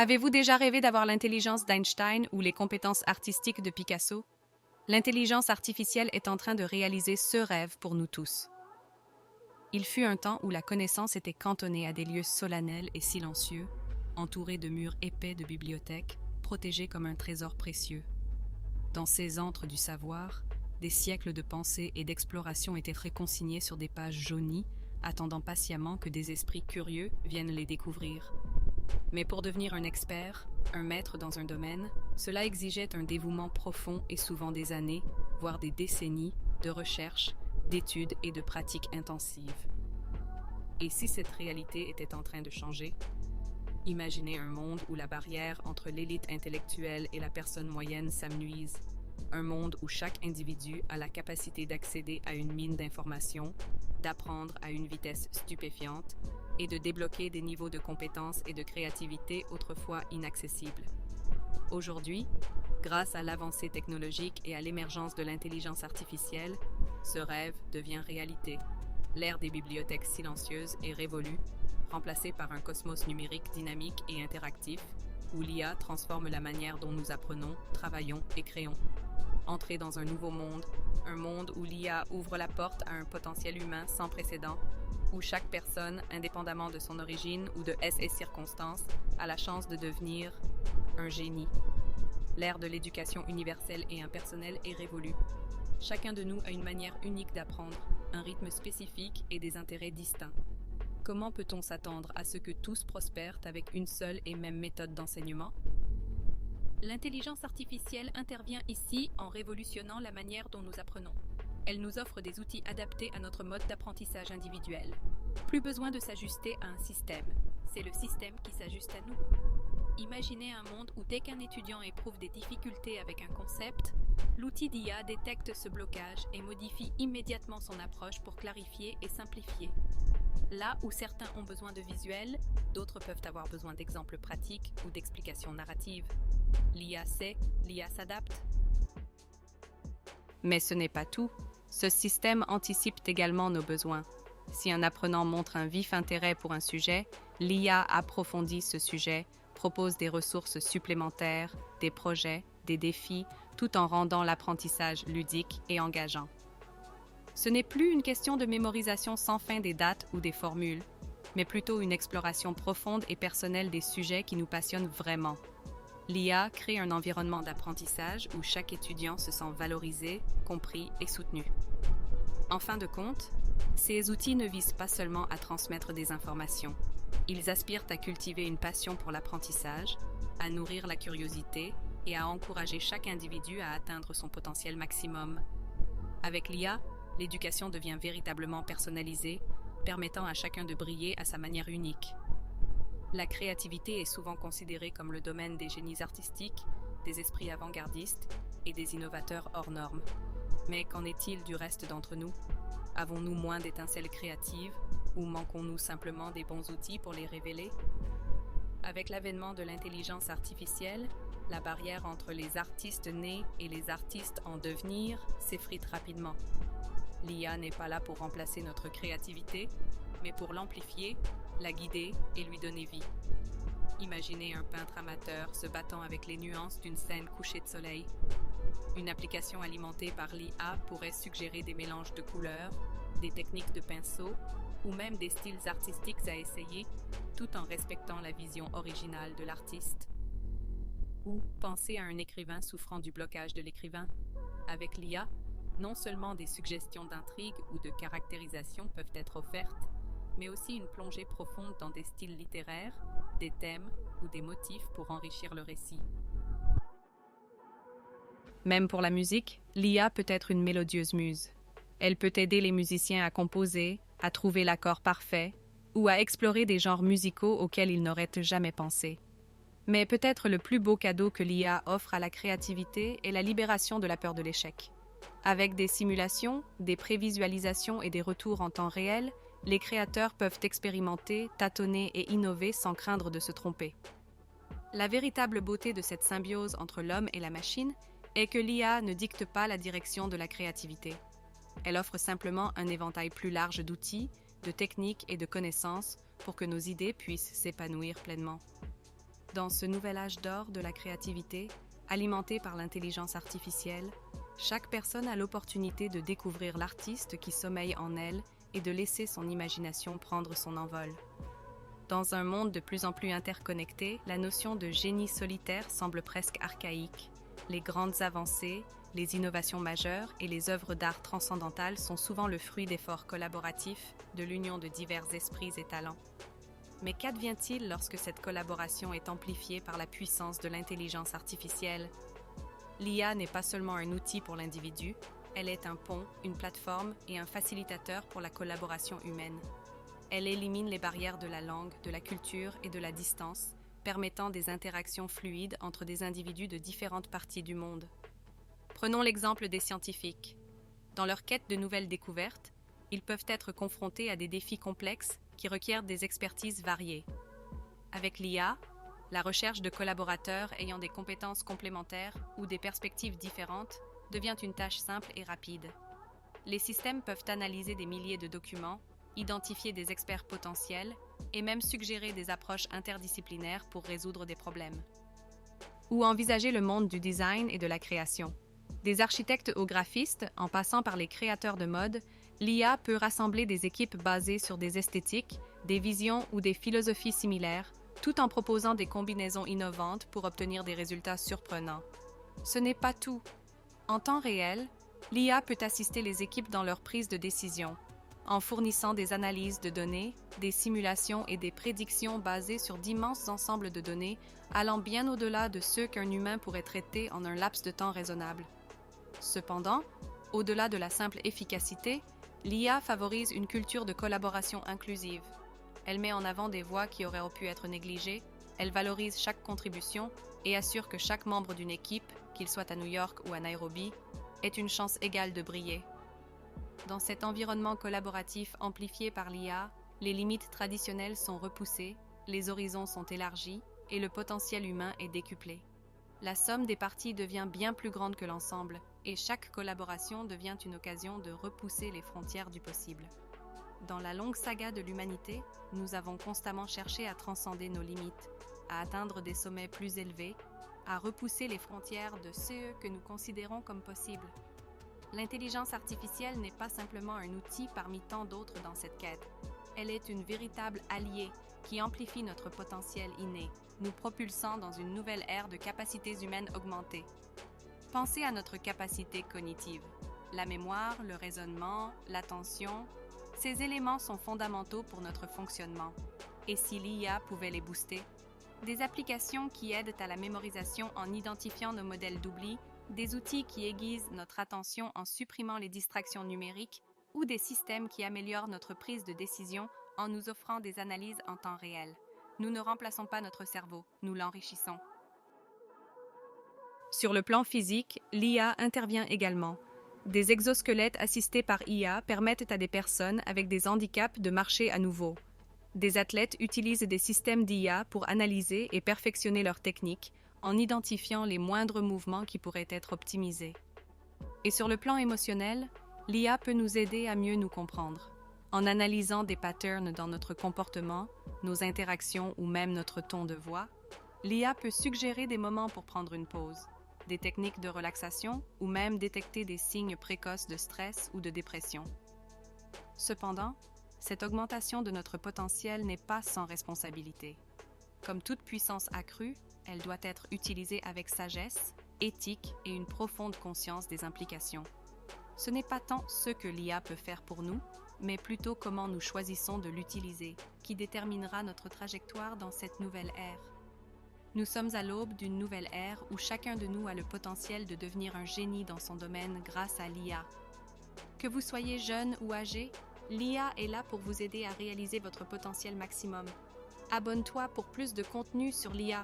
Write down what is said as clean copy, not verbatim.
Avez-vous déjà rêvé d'avoir l'intelligence d'Einstein ou les compétences artistiques de Picasso? L'intelligence artificielle est en train de réaliser ce rêve pour nous tous. Il fut un temps où la connaissance était cantonnée à des lieux solennels et silencieux, entourés de murs épais de bibliothèques, protégés comme un trésor précieux. Dans ces antres du savoir, des siècles de pensée et d'exploration étaient réconsignés sur des pages jaunies, attendant patiemment que des esprits curieux viennent les découvrir. Mais pour devenir un expert, un maître dans un domaine, cela exigeait un dévouement profond et souvent des années, voire des décennies, de recherche, d'études et de pratiques intensives. Et si cette réalité était en train de changer? Imaginez un monde où la barrière entre l'élite intellectuelle et la personne moyenne s'amenuise. Un monde où chaque individu a la capacité d'accéder à une mine d'informations, d'apprendre à une vitesse stupéfiante et de débloquer des niveaux de compétences et de créativité autrefois inaccessibles. Aujourd'hui, grâce à l'avancée technologique et à l'émergence de l'intelligence artificielle, ce rêve devient réalité. L'ère des bibliothèques silencieuses est révolue, remplacée par un cosmos numérique dynamique et interactif, où l'IA transforme la manière dont nous apprenons, travaillons et créons. Entrer dans un nouveau monde, un monde où l'IA ouvre la porte à un potentiel humain sans précédent, où chaque personne, indépendamment de son origine ou de ses circonstances, a la chance de devenir un génie. L'ère de l'éducation universelle et impersonnelle est révolue. Chacun de nous a une manière unique d'apprendre, un rythme spécifique et des intérêts distincts. Comment peut-on s'attendre à ce que tous prospèrent avec une seule et même méthode d'enseignement? L'intelligence artificielle intervient ici en révolutionnant la manière dont nous apprenons. Elle nous offre des outils adaptés à notre mode d'apprentissage individuel. Plus besoin de s'ajuster à un système. C'est le système qui s'ajuste à nous. Imaginez un monde où dès qu'un étudiant éprouve des difficultés avec un concept, l'outil d'IA détecte ce blocage et modifie immédiatement son approche pour clarifier et simplifier. Là où certains ont besoin de visuels, d'autres peuvent avoir besoin d'exemples pratiques ou d'explications narratives. L'IA sait, l'IA s'adapte. Mais ce n'est pas tout. Ce système anticipe également nos besoins. Si un apprenant montre un vif intérêt pour un sujet, l'IA approfondit ce sujet, propose des ressources supplémentaires, des projets, des défis, tout en rendant l'apprentissage ludique et engageant. Ce n'est plus une question de mémorisation sans fin des dates ou des formules, mais plutôt une exploration profonde et personnelle des sujets qui nous passionnent vraiment. L'IA crée un environnement d'apprentissage où chaque étudiant se sent valorisé, compris et soutenu. En fin de compte, ces outils ne visent pas seulement à transmettre des informations. Ils aspirent à cultiver une passion pour l'apprentissage, à nourrir la curiosité et à encourager chaque individu à atteindre son potentiel maximum. Avec l'IA, l'éducation devient véritablement personnalisée, permettant à chacun de briller à sa manière unique. La créativité est souvent considérée comme le domaine des génies artistiques, des esprits avant-gardistes et des innovateurs hors normes. Mais qu'en est-il du reste d'entre nous? Avons-nous moins d'étincelles créatives ou manquons-nous simplement des bons outils pour les révéler? Avec l'avènement de l'intelligence artificielle, la barrière entre les artistes nés et les artistes en devenir s'effrite rapidement. L'IA n'est pas là pour remplacer notre créativité, mais pour l'amplifier, la guider et lui donner vie. Imaginez un peintre amateur se battant avec les nuances d'une scène couchée de soleil. Une application alimentée par l'IA pourrait suggérer des mélanges de couleurs, des techniques de pinceau ou même des styles artistiques à essayer, tout en respectant la vision originale de l'artiste. Ou pensez à un écrivain souffrant du blocage de l'écrivain. Avec l'IA, non seulement des suggestions d'intrigue ou de caractérisation peuvent être offertes, mais aussi une plongée profonde dans des styles littéraires, des thèmes ou des motifs pour enrichir le récit. Même pour la musique, l'IA peut être une mélodieuse muse. Elle peut aider les musiciens à composer, à trouver l'accord parfait ou à explorer des genres musicaux auxquels ils n'auraient jamais pensé. Mais peut-être le plus beau cadeau que l'IA offre à la créativité est la libération de la peur de l'échec. Avec des simulations, des prévisualisations et des retours en temps réel, les créateurs peuvent expérimenter, tâtonner et innover sans craindre de se tromper. La véritable beauté de cette symbiose entre l'homme et la machine est que l'IA ne dicte pas la direction de la créativité. Elle offre simplement un éventail plus large d'outils, de techniques et de connaissances pour que nos idées puissent s'épanouir pleinement. Dans ce nouvel âge d'or de la créativité, alimenté par l'intelligence artificielle, chaque personne a l'opportunité de découvrir l'artiste qui sommeille en elle et de laisser son imagination prendre son envol. Dans un monde de plus en plus interconnecté, la notion de génie solitaire semble presque archaïque. Les grandes avancées, les innovations majeures et les œuvres d'art transcendantales sont souvent le fruit d'efforts collaboratifs, de l'union de divers esprits et talents. Mais qu'advient-il lorsque cette collaboration est amplifiée par la puissance de l'intelligence artificielle? L'IA n'est pas seulement un outil pour l'individu, elle est un pont, une plateforme et un facilitateur pour la collaboration humaine. Elle élimine les barrières de la langue, de la culture et de la distance, permettant des interactions fluides entre des individus de différentes parties du monde. Prenons l'exemple des scientifiques. Dans leur quête de nouvelles découvertes, ils peuvent être confrontés à des défis complexes qui requièrent des expertises variées. Avec l'IA, la recherche de collaborateurs ayant des compétences complémentaires ou des perspectives différentes devient une tâche simple et rapide. Les systèmes peuvent analyser des milliers de documents, identifier des experts potentiels et même suggérer des approches interdisciplinaires pour résoudre des problèmes. Ou envisager le monde du design et de la création. Des architectes aux graphistes, en passant par les créateurs de mode, l'IA peut rassembler des équipes basées sur des esthétiques, des visions ou des philosophies similaires, tout en proposant des combinaisons innovantes pour obtenir des résultats surprenants. Ce n'est pas tout. En temps réel, l'IA peut assister les équipes dans leur prise de décision, en fournissant des analyses de données, des simulations et des prédictions basées sur d'immenses ensembles de données, allant bien au-delà de ceux qu'un humain pourrait traiter en un laps de temps raisonnable. Cependant, au-delà de la simple efficacité, l'IA favorise une culture de collaboration inclusive. Elle met en avant des voix qui auraient pu être négligées, elle valorise chaque contribution et assure que chaque membre d'une équipe, qu'il soit à New York ou à Nairobi, ait une chance égale de briller. Dans cet environnement collaboratif amplifié par l'IA, les limites traditionnelles sont repoussées, les horizons sont élargis et le potentiel humain est décuplé. La somme des parties devient bien plus grande que l'ensemble et chaque collaboration devient une occasion de repousser les frontières du possible. Dans la longue saga de l'humanité, nous avons constamment cherché à transcender nos limites, à atteindre des sommets plus élevés, à repousser les frontières de ce que nous considérons comme possible. L'intelligence artificielle n'est pas simplement un outil parmi tant d'autres dans cette quête. Elle est une véritable alliée qui amplifie notre potentiel inné, nous propulsant dans une nouvelle ère de capacités humaines augmentées. Pensez à notre capacité cognitive. La mémoire, le raisonnement, l'attention, ces éléments sont fondamentaux pour notre fonctionnement. Et si l'IA pouvait les booster? Des applications qui aident à la mémorisation en identifiant nos modèles d'oubli, des outils qui aiguisent notre attention en supprimant les distractions numériques ou des systèmes qui améliorent notre prise de décision en nous offrant des analyses en temps réel. Nous ne remplaçons pas notre cerveau, nous l'enrichissons. Sur le plan physique, l'IA intervient également. Des exosquelettes assistés par IA permettent à des personnes avec des handicaps de marcher à nouveau. Des athlètes utilisent des systèmes d'IA pour analyser et perfectionner leurs techniques en identifiant les moindres mouvements qui pourraient être optimisés. Et sur le plan émotionnel, l'IA peut nous aider à mieux nous comprendre. En analysant des patterns dans notre comportement, nos interactions ou même notre ton de voix, l'IA peut suggérer des moments pour prendre une pause, des techniques de relaxation ou même détecter des signes précoces de stress ou de dépression. Cependant, cette augmentation de notre potentiel n'est pas sans responsabilité. Comme toute puissance accrue, elle doit être utilisée avec sagesse, éthique et une profonde conscience des implications. Ce n'est pas tant ce que l'IA peut faire pour nous, mais plutôt comment nous choisissons de l'utiliser, qui déterminera notre trajectoire dans cette nouvelle ère. Nous sommes à l'aube d'une nouvelle ère où chacun de nous a le potentiel de devenir un génie dans son domaine grâce à l'IA. Que vous soyez jeune ou âgé, l'IA est là pour vous aider à réaliser votre potentiel maximum. Abonne-toi pour plus de contenu sur l'IA.